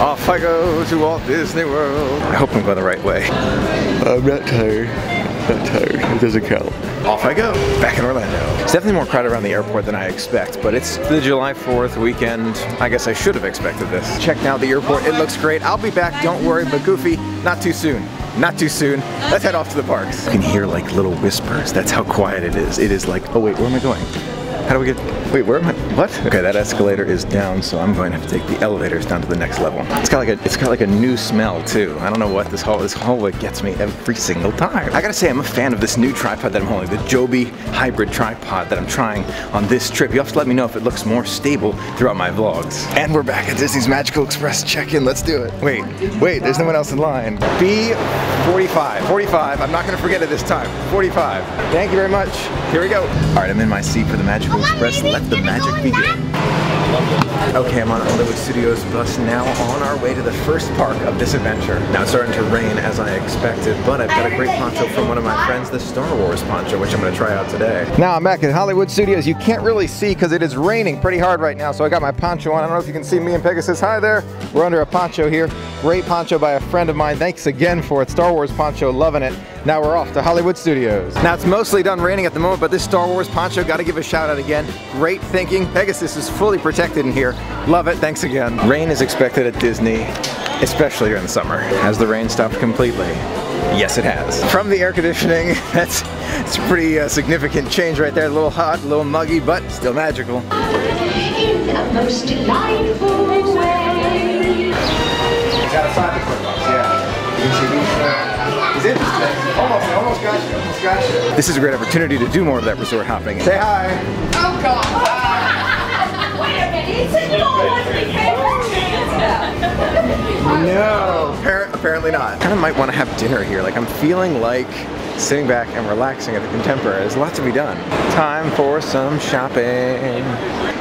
Off I go to Walt Disney World. I hope I'm going the right way. I'm not tired. Not tired. It doesn't count. Off I go. Back in Orlando. It's definitely more crowded around the airport than I expect, but it's the July 4th weekend. I guess I should have expected this. Check now the airport. It looks great. I'll be back. Don't worry. But Goofy, not too soon. Not too soon. Let's head off to the parks. You can hear like little whispers. That's how quiet it is. It is like, oh wait, where am I going? How do we get, wait, where am I, what? Okay, that escalator is down, so I'm going to have to take the elevators down to the next level. It's got like a new smell too. I don't know what this hallway gets me every single time. I gotta say, I'm a fan of this new tripod that I'm holding, the Joby hybrid tripod that I'm trying on this trip. You have to let me know if it looks more stable throughout my vlogs. And we're back at Disney's Magical Express check-in. Let's do it. Wait, there's no one else in line. B45, 45, I'm not gonna forget it this time. 45, thank you very much. Here we go. All right, I'm in my seat for the Magical Express. Let the magic begin. Okay, I'm on Hollywood Studios bus now on our way to the first park of this adventure. Now it's starting to rain as I expected, but I've got a great poncho from one of my friends, the Star Wars poncho, which I'm going to try out today. Now I'm back at Hollywood Studios. You can't really see because it is raining pretty hard right now, so I got my poncho on. I don't know if you can see me and Pegasus. Hi there. We're under a poncho here. Great poncho by a friend of mine. Thanks again for it. Star Wars poncho, loving it. Now we're off to Hollywood Studios. Now it's mostly done raining at the moment, but this Star Wars poncho, got to give a shout out again. Great thinking. Pegasus is fully protected in here. Love it. Thanks again. Rain is expected at Disney, especially during the summer. Has the rain stopped completely? Yes, it has. From the air conditioning, it's a pretty significant change right there. A little hot, a little muggy, but still magical. In the most delightful way. He's outside the box, yeah. You can see he's interesting. Almost got you. This is a great opportunity to do more of that resort hopping. Say hi. Oh God. Wait a minute, you said you don't want to be No, apparently not. I kind of might want to have dinner here. Like, I'm feeling like sitting back and relaxing at the Contemporary. There's a lot to be done. Time for some shopping.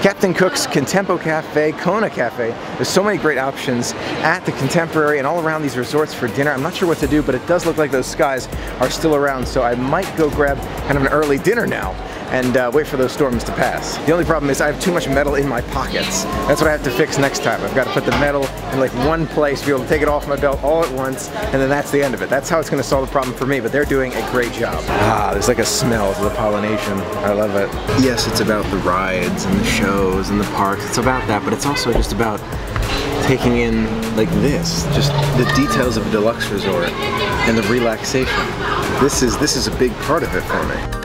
Captain Cook's Contempo Cafe, Kona Cafe. There's so many great options at the Contemporary and all around these resorts for dinner. I'm not sure what to do, but it does look like those skies are still around, so I might go grab kind of an early dinner now and wait for those storms to pass. The only problem is I have too much metal in my pockets. That's what I have to fix next time. I've got to put the metal in like one place, be able to take it off my belt all at once, and then that's the end of it. That's how it's going to solve the problem for me, but they're doing a great job. Ah, there's like a smell to the pollination. I love it. Yes, it's about the rides and the shows and the parks. It's about that, but it's also just about taking in like this, just the details of a deluxe resort and the relaxation. This is a big part of it for me.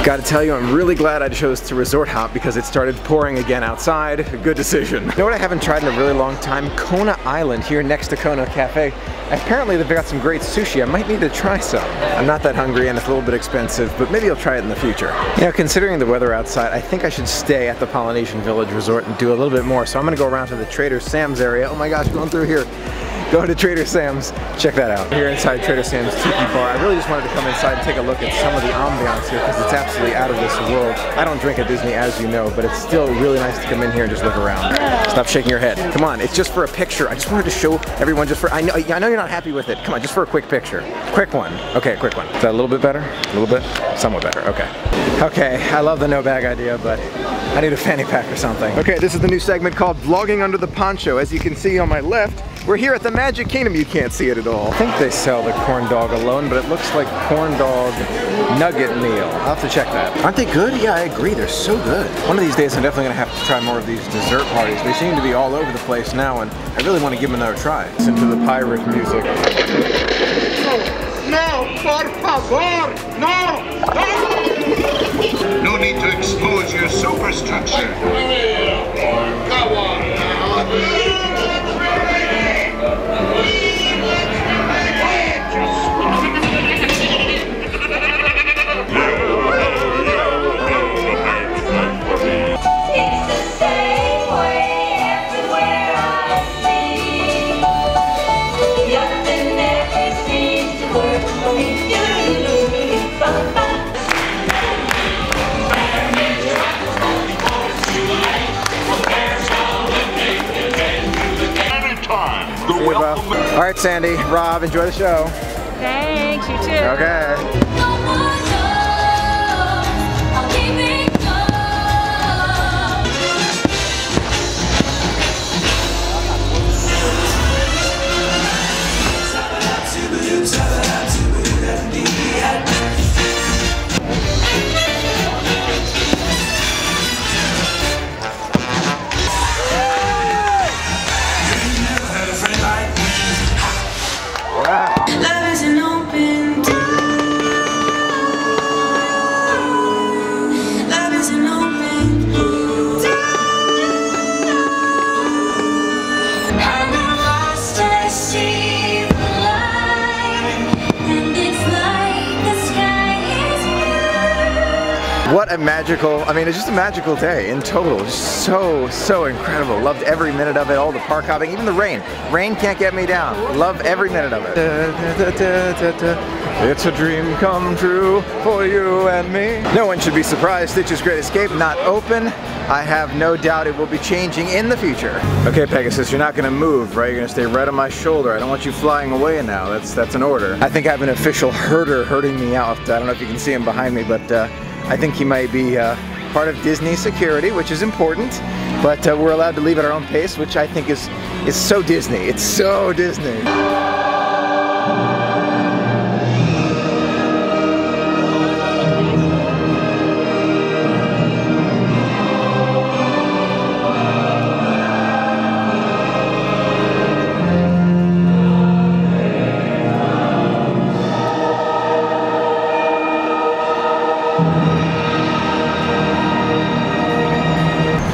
Gotta tell you, I'm really glad I chose to resort hop because it started pouring again outside. A good decision. You know what I haven't tried in a really long time? Kona Island here next to Kona Cafe. Apparently they've got some great sushi. I might need to try some. I'm not that hungry and it's a little bit expensive, but maybe I'll try it in the future. You know, considering the weather outside, I think I should stay at the Polynesian Village Resort and do a little bit more. So I'm gonna go around to the Trader Sam's area. Oh my gosh, going through here. Going to Trader Sam's, check that out. Here inside Trader Sam's Tiki Bar. I really just wanted to come inside and take a look at some of the ambiance here because it's absolutely out of this world. I don't drink at Disney, as you know, but it's still really nice to come in here and just look around. Stop shaking your head. Come on, it's just for a picture. I just wanted to show everyone just for, I know you're not happy with it. Come on, just for a quick picture. Quick one. Okay, quick one. Is that a little bit better? A little bit? Somewhat better, okay. Okay, I love the no bag idea, but I need a fanny pack or something. Okay, this is the new segment called Vlogging Under the Poncho. As you can see on my left, we're here at the Magic Kingdom. You can't see it at all. I think they sell the corn dog alone, but it looks like corn dog nugget meal. I'll have to check that. Aren't they good? Yeah, I agree. They're so good. One of these days, I'm definitely gonna have to try more of these dessert parties. They seem to be all over the place now, and I really want to give them another try. Listen to the pirate music. No, por favor, no, no! No need to expose your superstructure. Come on now. All right, Sandy, Rob, enjoy the show. Thanks, you too. Okay. What a magical, I mean, it's just a magical day in total. Just so incredible. Loved every minute of it, all the park hopping, even the rain. Rain can't get me down. Love every minute of it. It's a dream come true for you and me. No one should be surprised Stitch's Great Escape not open. I have no doubt it will be changing in the future. Okay, Pegasus, you're not gonna move, right? You're gonna stay right on my shoulder. I don't want you flying away now. That's an order. I think I have an official herder herding me out. I don't know if you can see him behind me, but I think he might be part of Disney security, which is important. But we're allowed to leave at our own pace, which I think is so Disney. It's so Disney.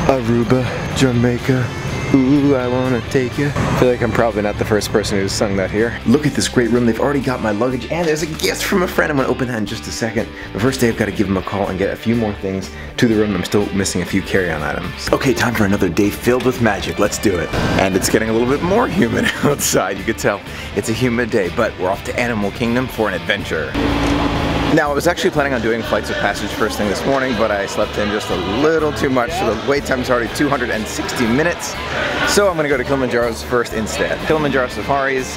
Aruba, Jamaica, ooh, I wanna take you. I feel like I'm probably not the first person who's sung that here. Look at this great room. They've already got my luggage, and there's a gift from a friend. I'm gonna open that in just a second. But first, I've got to give him a call and get a few more things to the room. I'm still missing a few carry-on items. Okay, time for another day filled with magic. Let's do it. And it's getting a little bit more humid outside. You could tell it's a humid day, but we're off to Animal Kingdom for an adventure. Now, I was actually planning on doing Flights of Passage first thing this morning, but I slept in just a little too much, so the wait time's already 260 minutes. So I'm gonna go to Kilimanjaro's first instead. Kilimanjaro Safaris,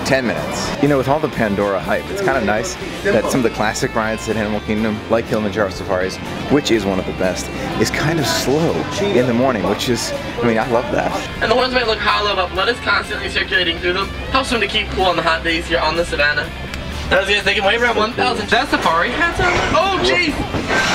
10 minutes. You know, with all the Pandora hype, it's kind of nice that some of the classic rides at Animal Kingdom, like Kilimanjaro Safaris, which is one of the best, is kind of slow in the morning, which is, I mean, I love that. And the horns might look hollow, but blood is constantly circulating through them. Helps them to keep cool on the hot days here on the savannah. Those guys, they can weigh around 1,000. That safari hats on? Oh, jeez!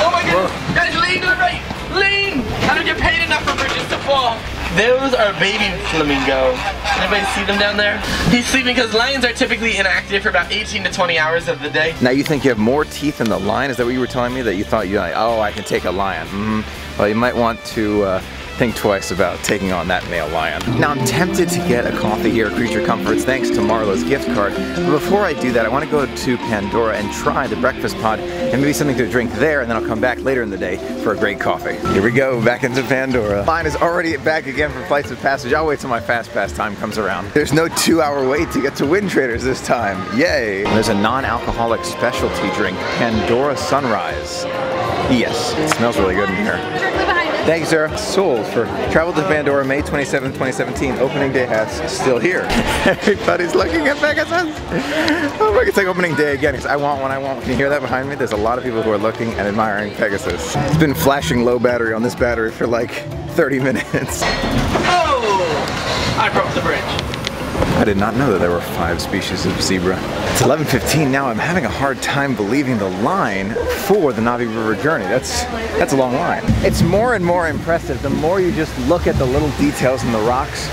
Oh my goodness! Guys, lean to the right! Lean! I don't get paid enough for bridges to fall. Those are baby flamingo. Anybody see them down there? He's sleeping because lions are typically inactive for about 18 to 20 hours of the day. Now you think you have more teeth in the lion? Is that what you were telling me? That you thought oh, I can take a lion. Well, you might want to think twice about taking on that male lion. Now I'm tempted to get a coffee here at Creature Comforts thanks to Marlo's gift card. But before I do that, I want to go to Pandora and try the breakfast pod and maybe something to drink there, and then I'll come back later in the day for a great coffee. Here we go, back into Pandora. Line is already back again for Flights of Passage. I'll wait till my Fast Pass time comes around. There's no 2-hour wait to get to Wind Traders this time. Yay! There's a non-alcoholic specialty drink, Pandora Sunrise. Yes, it smells really good in here. Thank you, sir. Sold for Travel to Pandora, May 27, 2017. Opening day hats still here. Everybody's looking at Pegasus. Oh my, it's like opening day again. Because I want one, I want one. Can you hear that behind me? There's a lot of people who are looking and admiring Pegasus. It's been flashing low battery on this battery for like 30 minutes. Oh! I broke the bridge. I did not know that there were 5 species of zebra. It's 11:15 now. I'm having a hard time believing the line for the Na'vi River journey. That's a long line. It's more and more impressive the more you just look at the little details in the rocks.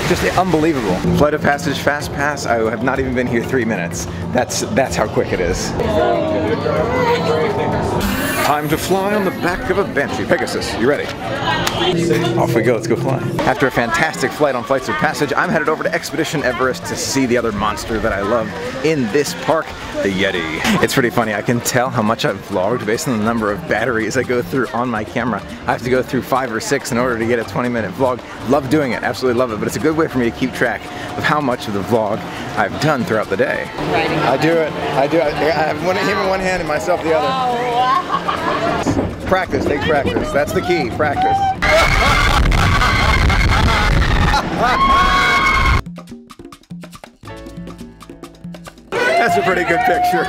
Just unbelievable. Flight of Passage Fast Pass, I have not even been here 3 minutes. That's how quick it is. Time to fly on the back of a Banshee. Pegasus, you ready? Off we go, let's go fly. After a fantastic flight on Flights of Passage, I'm headed over to Expedition Everest to see the other monster that I love in this park, the Yeti. It's pretty funny, I can tell how much I've vlogged based on the number of batteries I go through on my camera. I have to go through 5 or 6 in order to get a 20-minute vlog. Love doing it, absolutely love it, but it's a good way for me to keep track of how much of the vlog I've done throughout the day. I do it. I have him in one hand and myself the other. Practice, take practice. That's the key, practice. That's a pretty good picture.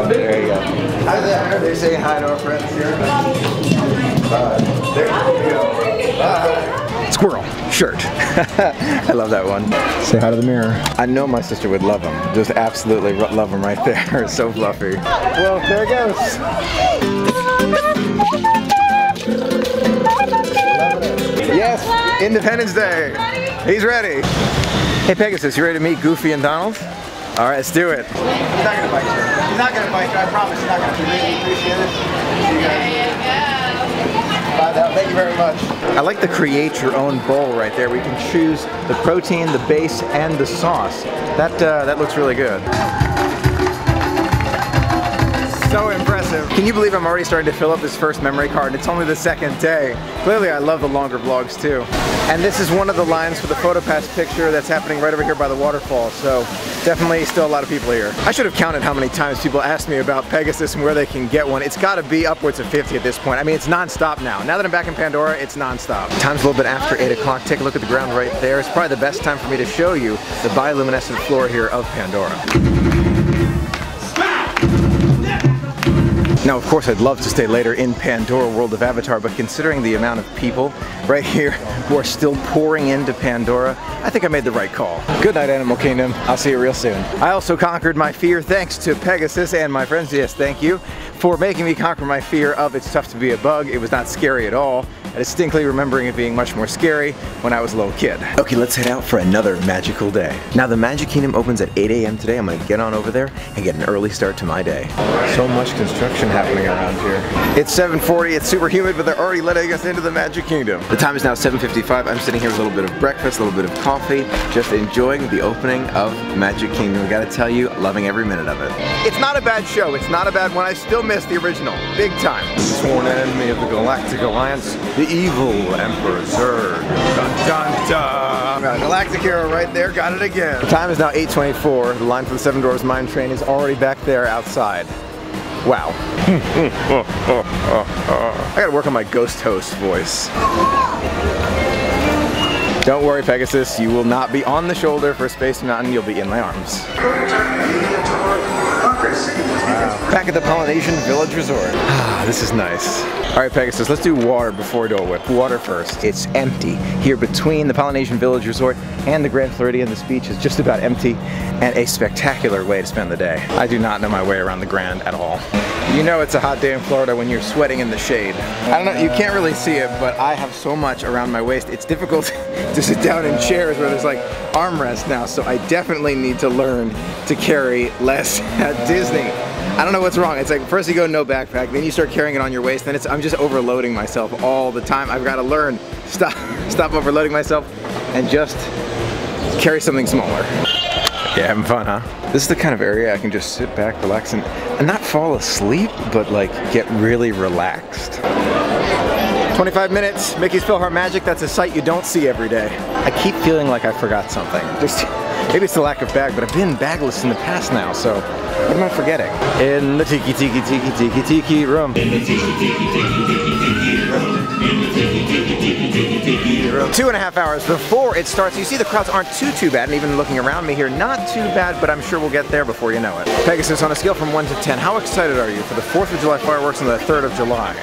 There you go. Hi there. They're saying hi to our friends here. There we go. Bye. Squirrel shirt. I love that one. Say hi to the mirror. I know my sister would love them. Just absolutely love them right there. So fluffy. Well, there it goes. Yes, Independence Day. He's ready. Hey Pegasus, you ready to meet Goofy and Donald? All right, let's do it. He's not gonna bite you. He's not gonna bite you. I promise he's not gonna. You really appreciate it. See you guys. Bye now. Thank you very much. I like the create your own bowl right there. We can choose the protein, the base, and the sauce. That looks really good. So impressive. impressive. Can you believe I'm already starting to fill up this first memory card and it's only the second day? Clearly I love the longer vlogs too. And this is one of the lines for the PhotoPass picture that's happening right over here by the waterfall, so definitely still a lot of people here. I should have counted how many times people asked me about Pegasus and where they can get one. It's gotta be upwards of 50 at this point. I mean, it's non-stop now. Now that I'm back in Pandora, it's non-stop. Time's a little bit after 8 o'clock. Take a look at the ground right there. It's probably the best time for me to show you the bioluminescent floor here of Pandora. Now, of course, I'd love to stay later in Pandora World of Avatar, but considering the amount of people right here who are still pouring into Pandora, I think I made the right call. Good night, Animal Kingdom. I'll see you real soon. I also conquered my fear thanks to Pegasus and my friends. Yes, thank you for making me conquer my fear of it's tough to be a bug. It was not scary at all. I distinctly remembering it being much more scary when I was a little kid. Okay, let's head out for another magical day. Now, the Magic Kingdom opens at 8 a.m. today. I'm gonna get on over there and get an early start to my day. So much construction happening around here. It's 7:40, it's super humid, but they're already letting us into the Magic Kingdom. The time is now 7:55. I'm sitting here with a little bit of breakfast, a little bit of coffee, just enjoying the opening of Magic Kingdom. I gotta tell you, loving every minute of it. It's not a bad show. It's not a bad one. I still miss the original, big time. Sworn enemy of the Galactic Alliance, the evil Emperor Zurg. Dun dun dun! Got a Galactic hero right there, got it again. The time is now 8:24. The line for the Seven Dwarfs Mine Train is already back there outside. Wow. I gotta work on my ghost host voice. Don't worry, Pegasus, you will not be on the shoulder for Space Mountain, you'll be in my arms. Wow. Back at the Polynesian Village Resort. Ah, this is nice. Alright, Pegasus, let's do water before Dole Whip. Water first. It's empty. Here between the Polynesian Village Resort and the Grand Floridian, this beach is just about empty and a spectacular way to spend the day. I do not know my way around the Grand at all. You know it's a hot day in Florida when you're sweating in the shade. I don't know, you can't really see it, but I have so much around my waist. It's difficult to sit down in chairs where there's like armrests now, so I definitely need to learn to carry less at Disney. I don't know what's wrong. It's like first you go no backpack, then you start carrying it on your waist, then I'm just overloading myself all the time. I've got to learn, stop overloading myself and just carry something smaller. Yeah, having fun, huh? This is the kind of area I can just sit back, relax, and not fall asleep, but like get really relaxed. 25 minutes, Mickey's PhilharMagic, that's a sight you don't see every day. I keep feeling like I forgot something. Maybe it's the lack of bag, but I've been bagless in the past now, so what am I forgetting? In the tiki tiki tiki tiki tiki room. In the tiki tiki tiki tiki room. In the tiki tiki tiki tiki tiki room. 2.5 hours before it starts. You see the crowds aren't too bad, and even looking around me here, not too bad, but I'm sure we'll get there before you know it. Pegasus, on a scale from 1 to 10, how excited are you for the 4th of July fireworks on the 3rd of July?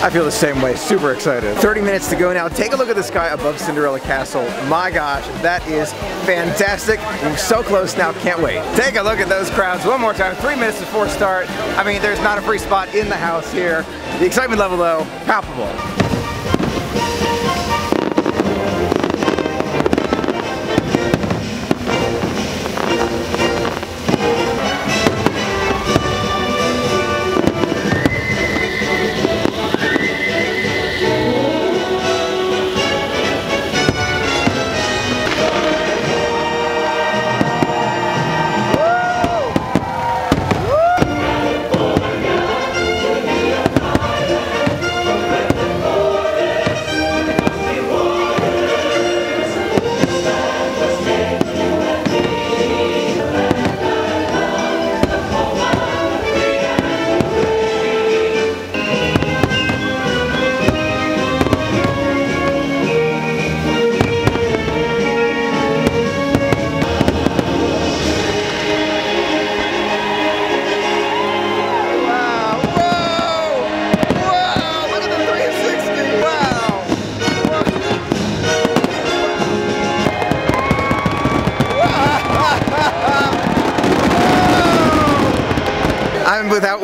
I feel the same way, super excited. 30 minutes to go now. Take a look at the sky above Cinderella Castle. My gosh, that is fantastic. We're so close now, can't wait. Take a look at those crowds one more time. 3 minutes before start. I mean, there's not a free spot in the house here. The excitement level though, palpable.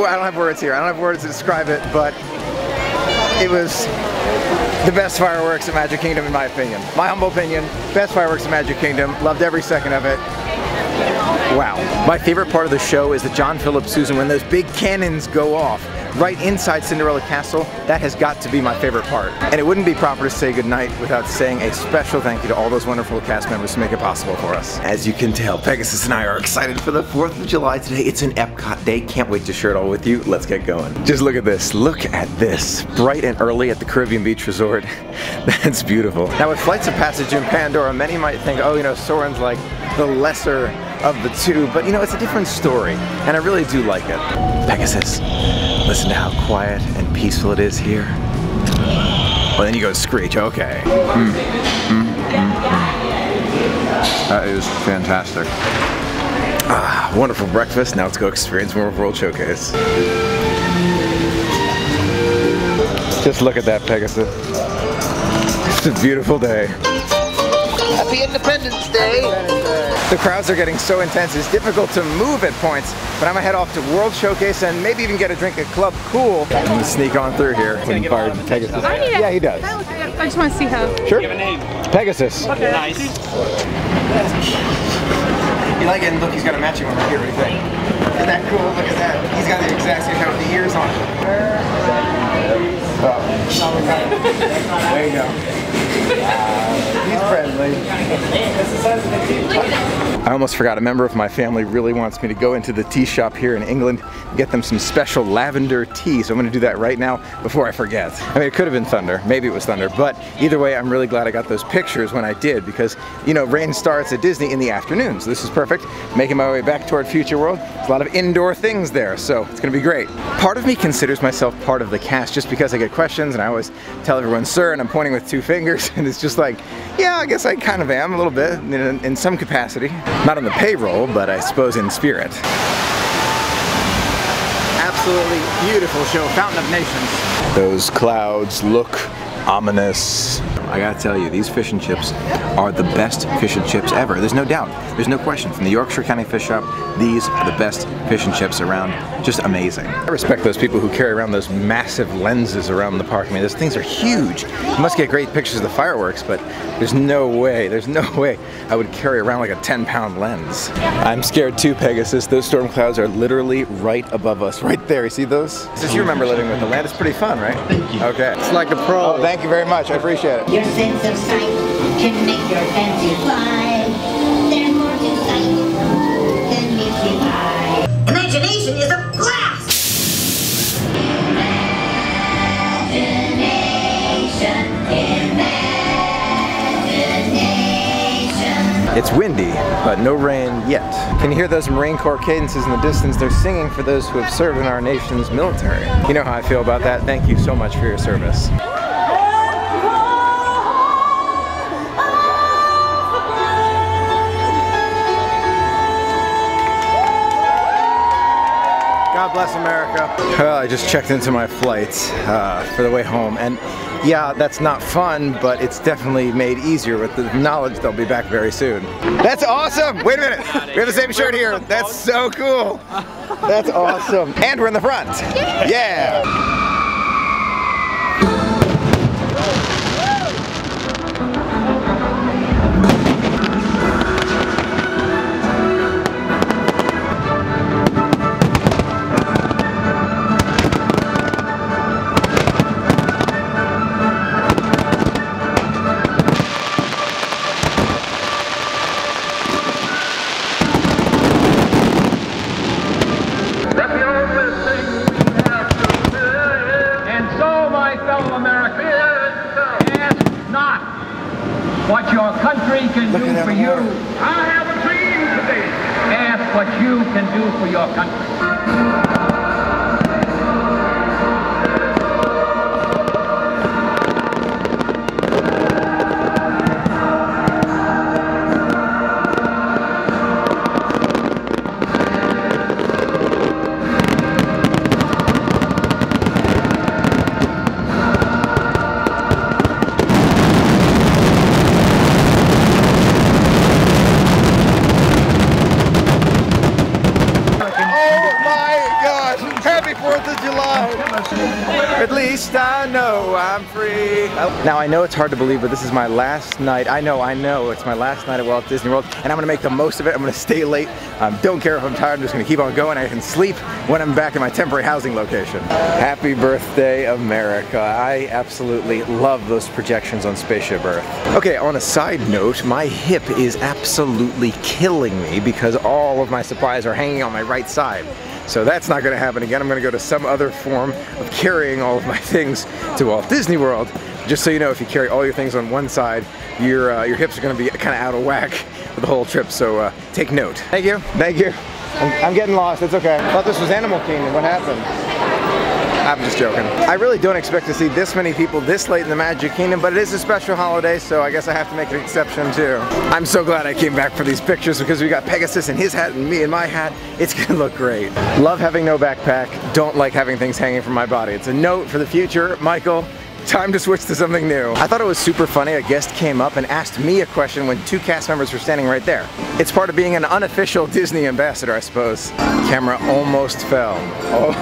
I don't have words here. I don't have words to describe it, but it was the best fireworks at Magic Kingdom in my opinion. My humble opinion, best fireworks at Magic Kingdom. Loved every second of it. Wow. My favorite part of the show is the John Philip Sousa when those big cannons go off right inside Cinderella Castle. That has got to be my favorite part. And it wouldn't be proper to say goodnight without saying a special thank you to all those wonderful cast members to make it possible for us. As you can tell, Pegasus and I are excited for the 4th of July today. It's an Epcot day. Can't wait to share it all with you. Let's get going. Just look at this. Look at this. Bright and early at the Caribbean Beach Resort. That's beautiful. Now with Flights of Passage in Pandora, many might think, oh, you know, Soarin's like the lesser of the two, but you know, it's a different story, and I really do like it. Pegasus, listen to how quiet and peaceful it is here. Well, then you go Screech, okay. That is fantastic. Ah, wonderful breakfast. Now let's go experience more of World Showcase. Just look at that, Pegasus. It's a beautiful day. Happy Independence Day! The crowds are getting so intense, it's difficult to move at points, but I'm gonna head off to World Showcase and maybe even get a drink at Club Cool. I'm gonna sneak on through here. Pegasus. Yeah, he does. I just want to see how. Sure. Pegasus. Okay. Nice. You like it? And look, he's got a matching one right here. What do you think? Isn't that cool? Look at that. He's got the exact same hat with the ears on it. There you go. He's friendly. I almost forgot, a member of my family really wants me to go into the tea shop here in England and get them some special lavender tea, so I'm going to do that right now before I forget. I mean, it could have been thunder, maybe it was thunder, but either way, I'm really glad I got those pictures when I did, because, you know, rain starts at Disney in the afternoon, so this is perfect. Making my way back toward Future World, there's a lot of indoor things there, so it's going to be great. Part of me considers myself part of the cast just because I get questions and I always tell everyone, sir, and I'm pointing with 2 fingers, and it's just like, yeah, I guess I kind of am a little bit in some capacity. Not on the payroll, but I suppose in spirit. Absolutely beautiful show, Fountain of Nations. Those clouds look ominous. I gotta tell you, these fish and chips are the best fish and chips ever. There's no doubt. There's no question. From the Yorkshire County Fish Shop, these are the best fish and chips around. Just amazing. I respect those people who carry around those massive lenses around the park. I mean, those things are huge. You must get great pictures of the fireworks, but there's no way I would carry around like a 10-pound lens. I'm scared too, Pegasus. Those storm clouds are literally right above us, right there. You see those? Since you remember living with the land, it's pretty fun, right? Thank you. Okay. It's like a pro. Oh, thank you very much. I appreciate it. Your sense of sight can make your fancy fly. There's more to sight than meets the eye. Imagination is a blast! Imagination. It's windy, but no rain yet. Can you hear those Marine Corps cadences in the distance? They're singing for those who have served in our nation's military. You know how I feel about that. Thank you so much for your service. God bless America. Well, I just checked into my flights for the way home, and yeah, that's not fun, but it's definitely made easier with the knowledge they'll be back very soon. That's awesome! Wait a minute, we have the same shirt here. That's so cool. That's awesome. And we're in the front. Yeah! What your country can do for you. I have a dream today. Ask what you can do for your country. Happy 4th of July. At least I know I'm free. Now I know it's hard to believe, but this is my last night. I know it's my last night at Walt Disney World, and I'm gonna make the most of it. I'm gonna stay late. Don't care if I'm tired, I'm just gonna keep on going. I can sleep when I'm back in my temporary housing location. Happy birthday, America. I absolutely love those projections on Spaceship Earth. Okay, on a side note, my hip is absolutely killing me because all of my supplies are hanging on my right side. So that's not gonna happen again. I'm gonna go to some other form of carrying all of my things to Walt Disney World. Just so you know, if you carry all your things on one side, your hips are gonna be kind of out of whack for the whole trip, so take note. Thank you, thank you. I'm getting lost, it's okay. I thought this was Animal Kingdom, what happened? I'm just joking. I really don't expect to see this many people this late in the Magic Kingdom, but it is a special holiday, so I guess I have to make an exception too. I'm so glad I came back for these pictures because we got Pegasus in his hat and me in my hat. It's gonna look great. Love having no backpack, don't like having things hanging from my body. It's a note for the future, Michael. Time to switch to something new. I thought it was super funny. A guest came up and asked me a question when 2 cast members were standing right there. It's part of being an unofficial Disney ambassador, I suppose. Camera almost fell. Oh,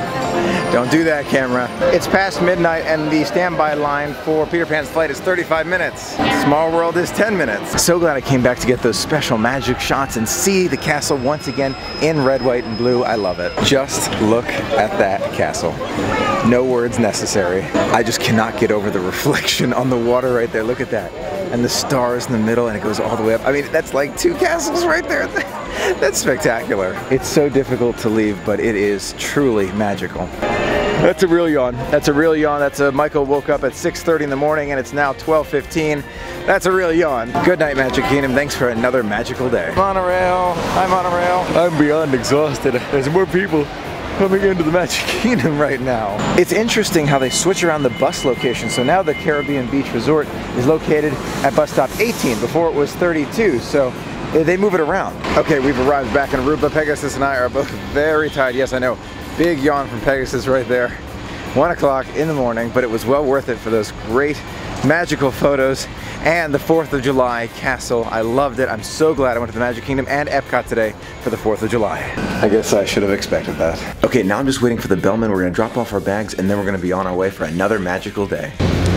don't do that, camera. It's past midnight and the standby line for Peter Pan's flight is 35 minutes. Small World is 10 minutes. So glad I came back to get those special magic shots and see the castle once again in red, white, and blue. I love it. Just look at that castle. No words necessary. I just cannot get over the reflection on the water right there. Look at that. And the stars in the middle, and it goes all the way up. I mean, that's like 2 castles right there. That's spectacular. It's so difficult to leave, but it is truly magical. That's a real yawn. That's a real yawn. That's a Michael woke up at 6:30 in the morning and it's now 12:15. That's a real yawn. Good night, Magic Kingdom. Thanks for another magical day. Monorail. Hi, Monorail. I'm beyond exhausted. There's more people coming into the Magic Kingdom right now. It's interesting how they switch around the bus location. So now the Caribbean Beach Resort is located at bus stop 18. Before it was 32. So they move it around. Okay, we've arrived back in Aruba. Pegasus and I are both very tired. Yes, I know. Big yawn from Pegasus right there. 1 o'clock in the morning, but it was well worth it for those great magical photos and the 4th of July castle. I loved it. I'm so glad I went to the Magic Kingdom and Epcot today for the 4th of July. I guess I should have expected that. Okay, now I'm just waiting for the bellman. We're gonna drop off our bags and then we're gonna be on our way for another magical day.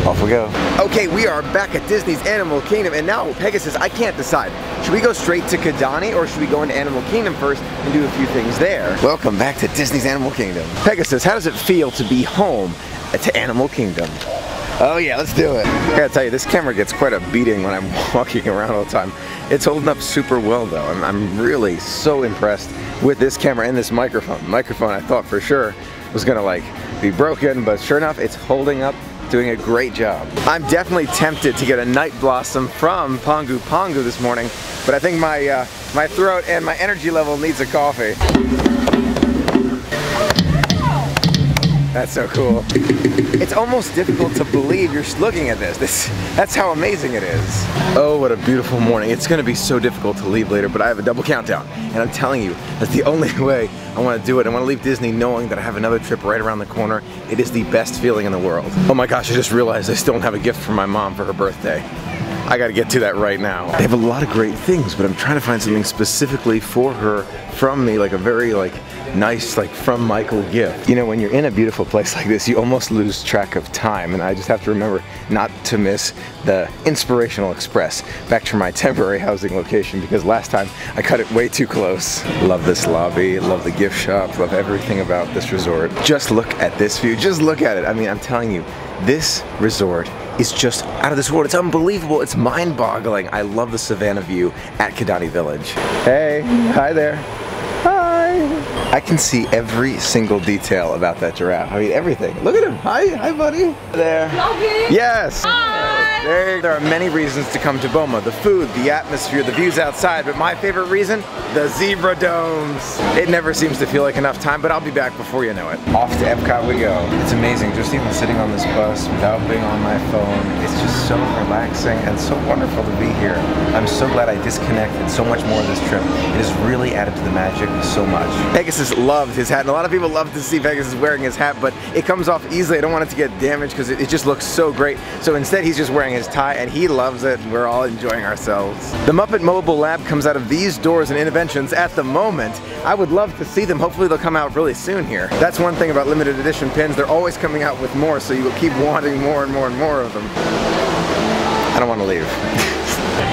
Off we go. Okay, we are back at Disney's Animal Kingdom, and now Pegasus, I can't decide. Should we go straight to Kidani or should we go into Animal Kingdom first and do a few things there? Welcome back to Disney's Animal Kingdom. Pegasus, how does it feel to be home to Animal Kingdom? Oh yeah, let's do it. I gotta tell you, this camera gets quite a beating when I'm walking around all the time. It's holding up super well though. I'm really so impressed with this camera and this microphone. The microphone I thought for sure was gonna like be broken, but sure enough, it's holding up, doing a great job. I'm definitely tempted to get a Night Blossom from Pongu Pongu this morning, but I think my throat and my energy level needs a coffee. That's so cool. It's almost difficult to believe you're looking at this. That's how amazing it is. Oh, what a beautiful morning. It's gonna be so difficult to leave later, but I have a double countdown. And I'm telling you, that's the only way I wanna do it. I wanna leave Disney knowing that I have another trip right around the corner. It is the best feeling in the world. Oh my gosh, I just realized I still don't have a gift for my mom for her birthday. I gotta get to that right now. They have a lot of great things, but I'm trying to find something specifically for her from me, like a very nice, from Michael gift. You know, when you're in a beautiful place like this, you almost lose track of time, and I just have to remember not to miss the Inspirational Express back to my temporary housing location because last time I cut it way too close. Love this lobby, love the gift shop, love everything about this resort. Just look at this view, just look at it. I mean, I'm telling you, this resort is just out of this world. It's unbelievable, it's mind-boggling. I love the Savannah view at Kidani Village. Hey, hi there. Hi. I can see every single detail about that giraffe. I mean, everything. Look at him. Hi buddy. There. Yes. Hi. There are many reasons to come to Boma. The food, the atmosphere, the views outside, but my favorite reason, the zebra domes. It never seems to feel like enough time, but I'll be back before you know it. Off to Epcot we go. It's amazing, just even sitting on this bus without being on my phone. It's just so relaxing and so wonderful to be here. I'm so glad I disconnected so much more of this trip. It has really added to the magic so much. watch. Pegasus loved his hat, and a lot of people love to see Pegasus wearing his hat, but it comes off easily. I don't want it to get damaged because it just looks so great. So instead, he's just wearing his tie, and he loves it, and we're all enjoying ourselves. The Muppet Mobile Lab comes out of these doors and interventions at the moment. I would love to see them. Hopefully they'll come out really soon here. That's one thing about limited edition pins. They're always coming out with more, so you will keep wanting more and more and more of them. I don't want to leave.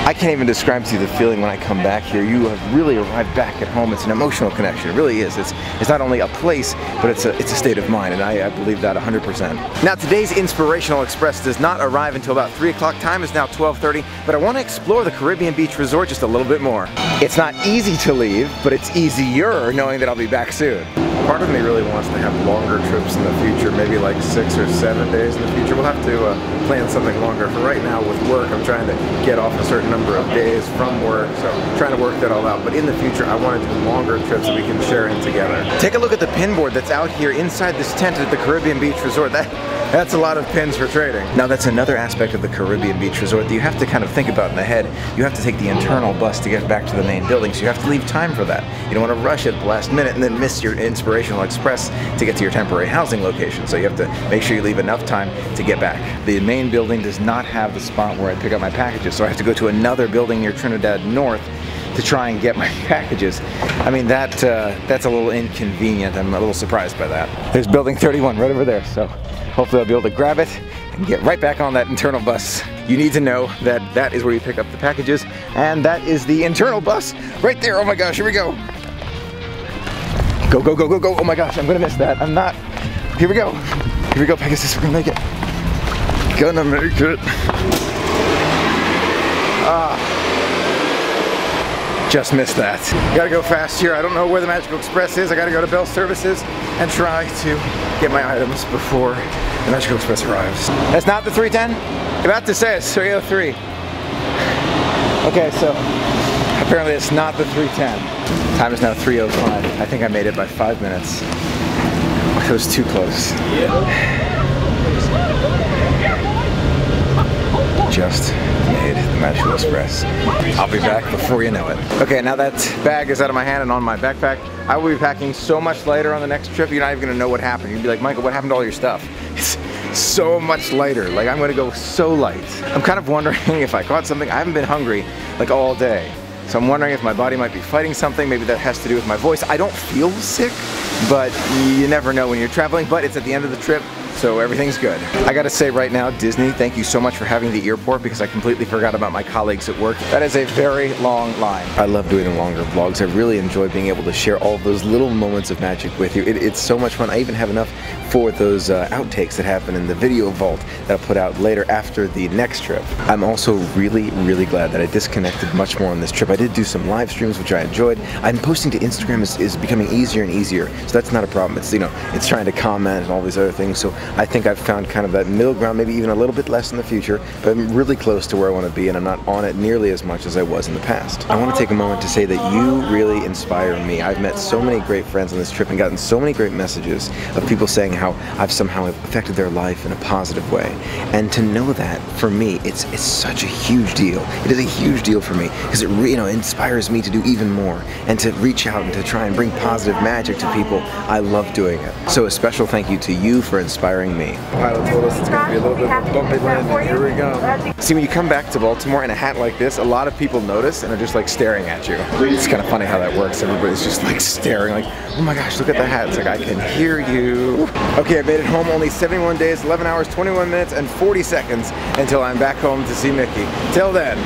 I can't even describe to you the feeling when I come back here. You have really arrived back at home. It's an emotional connection. It really is. It's not only a place, but it's a state of mind, and I believe that 100%. Now, today's Inspirational Express does not arrive until about 3 o'clock. Time is now 12:30, but I want to explore the Caribbean Beach Resort just a little bit more. It's not easy to leave, but it's easier knowing that I'll be back soon. Part of me really wants to have longer trips in the future, maybe like 6 or 7 days in the future. We'll have to plan something longer. For right now with work, I'm trying to get off a certain number of days from work, so I'm trying to work that all out. But in the future, I want to do longer trips that we can share in together. Take a look at the pin board that's out here inside this tent at the Caribbean Beach Resort. That's a lot of pins for trading. Now that's another aspect of the Caribbean Beach Resort that you have to kind of think about in the head. You have to take the internal bus to get back to the main building, so you have to leave time for that. You don't want to rush at the last minute and then miss your Inspirational Express to get to your temporary housing location. So you have to make sure you leave enough time to get back. The main building does not have the spot where I pick up my packages, so I have to go to another building near Trinidad North to try and get my packages. I mean, that's a little inconvenient. I'm a little surprised by that. There's building 31 right over there, so hopefully I'll be able to grab it and get right back on that internal bus. You need to know that that is where you pick up the packages, and that is the internal bus right there. Oh my gosh, here we go. Go, go, go, go, go. Oh my gosh, I'm gonna miss that. I'm not. Here we go. Here we go, Pegasus, we're gonna make it. Gonna make it. Just missed that. Gotta go fast here. I don't know where the Magical Express is. I gotta go to Bell Services and try to get my items before the Magical Express arrives. That's not the 310? About to say it's 303. Okay, so apparently it's not the 310. Time is now 3:05. I think I made it by 5 minutes. It was too close. Just made the Magical Express. I'll be back before you know it. Okay, now that bag is out of my hand and on my backpack. I will be packing so much lighter on the next trip, you're not even gonna know what happened. You'd be like, Michael, what happened to all your stuff? It's so much lighter. Like, I'm gonna go so light. I'm kind of wondering if I caught something. I haven't been hungry like all day. So I'm wondering if my body might be fighting something. Maybe that has to do with my voice. I don't feel sick, but you never know when you're traveling. But it's at the end of the trip, so everything's good. I gotta say right now, Disney, thank you so much for having the airport, because I completely forgot about my colleagues at work. That is a very long line. I love doing longer vlogs. I really enjoy being able to share all those little moments of magic with you. It's so much fun. I even have enough for those outtakes that happen in the video vault that I'll put out later after the next trip. I'm also really, really glad that I disconnected much more on this trip. I did do some live streams, which I enjoyed. I'm posting to Instagram is becoming easier and easier, so that's not a problem. It's, you know, it's trying to comment and all these other things. So I think I've found kind of that middle ground, maybe even a little bit less in the future, but I'm really close to where I want to be, and I'm not on it nearly as much as I was in the past. I want to take a moment to say that you really inspire me. I've met so many great friends on this trip and gotten so many great messages of people saying how I've somehow affected their life in a positive way. And to know that, for me, it's such a huge deal. It is a huge deal for me, because it inspires me to do even more and to reach out and to try and bring positive magic to people. I love doing it. So a special thank you to you for inspiring me. Pilot told us it's going to be a little bit of a bumpy landing. Here we go. See, when you come back to Baltimore in a hat like this, a lot of people notice and are just like staring at you. It's kind of funny how that works. Everybody's just like staring, like, oh my gosh, look at the hat. It's like, I can hear you. Okay, I made it home. Only 71 days, 11 hours, 21 minutes, and 40 seconds until I'm back home to see Mickey. Till then.